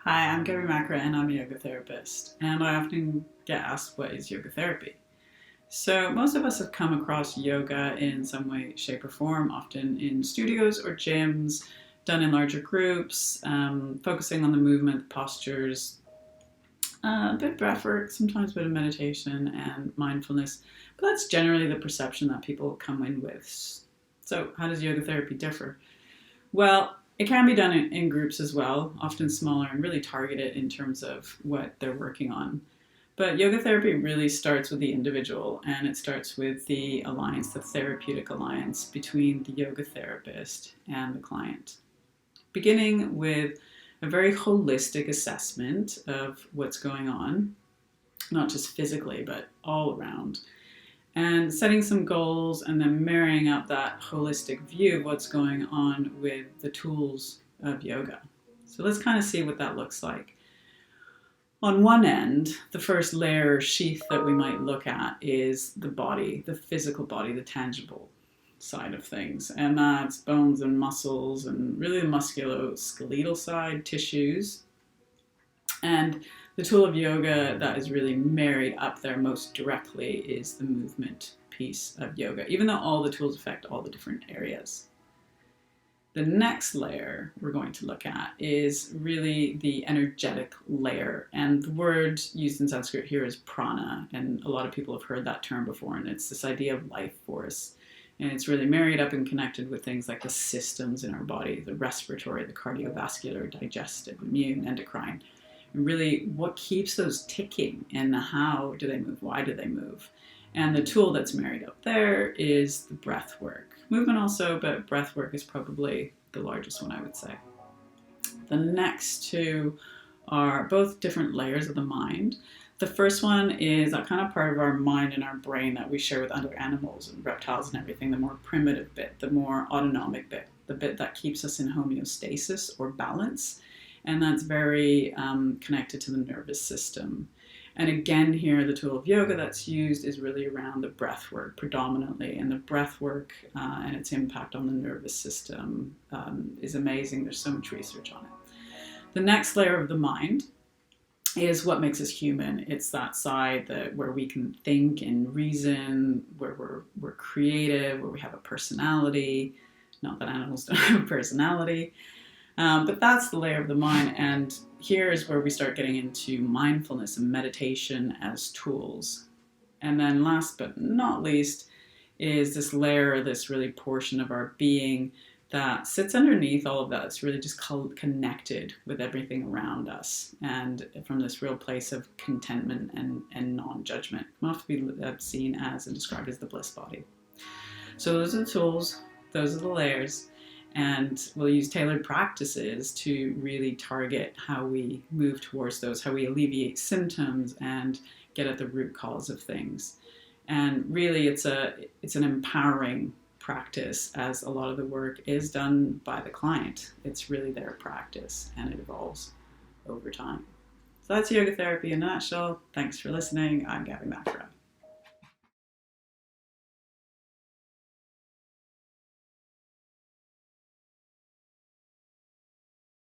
Hi, I'm Gabi Macra and I'm a yoga therapist, and I often get asked what is yoga therapy. So most of us have come across yoga in some way, shape or form, often in studios or gyms, done in larger groups, focusing on the movement, the postures, a bit of breath work, sometimes a bit of meditation and mindfulness, but that's generally the perception that people come in with. So how does yoga therapy differ? Well, it can be done in groups as well, often smaller and really targeted in terms of what they're working on. But yoga therapy really starts with the individual, and it starts with the alliance, the therapeutic alliance between the yoga therapist and the client. Beginning with a very holistic assessment of what's going on, not just physically, but all around. And setting some goals and then marrying up that holistic view of what's going on with the tools of yoga. So let's kind of see what that looks like. On one end, the first layer or sheath that we might look at is the body, the physical body, the tangible side of things. And that's bones and muscles and really the musculoskeletal side, tissues. And the tool of yoga that is really married up there most directly is the movement piece of yoga, even though all the tools affect all the different areas. The next layer we're going to look at is really the energetic layer. And the word used in Sanskrit here is prana. And a lot of people have heard that term before. And it's this idea of life force. And it's really married up and connected with things like the systems in our body, the respiratory, the cardiovascular, digestive, immune, endocrine. And really what keeps those ticking and how do they move? Why do they move? And the tool that's married up there is the breath work. Movement also, but breath work is probably the largest one, I would say. The next two are both different layers of the mind. The first one is that kind of part of our mind and our brain that we share with other animals and reptiles and everything, the more primitive bit, the more autonomic bit, the bit that keeps us in homeostasis or balance. And that's very connected to the nervous system. And again, here, the tool of yoga that's used is really around the breath work predominantly. And the breath work and its impact on the nervous system is amazing. There's so much research on it. The next layer of the mind is what makes us human. It's that side where we can think and reason, where we're creative, where we have a personality. Not that animals don't have a personality. But that's the layer of the mind, and here is where we start getting into mindfulness and meditation as tools. And then last but not least is this layer, this really portion of our being that sits underneath all of that. It's really just connected with everything around us, and from this real place of contentment and non-judgment. It can often be seen as and described as the bliss body. So those are the tools, those are the layers. And we'll use tailored practices to really target how we move towards those, how we alleviate symptoms and get at the root cause of things. And really it's an empowering practice, as a lot of the work is done by the client. It's really their practice and it evolves over time. So that's yoga therapy in a nutshell. Thanks for listening. I'm Gabi Macra.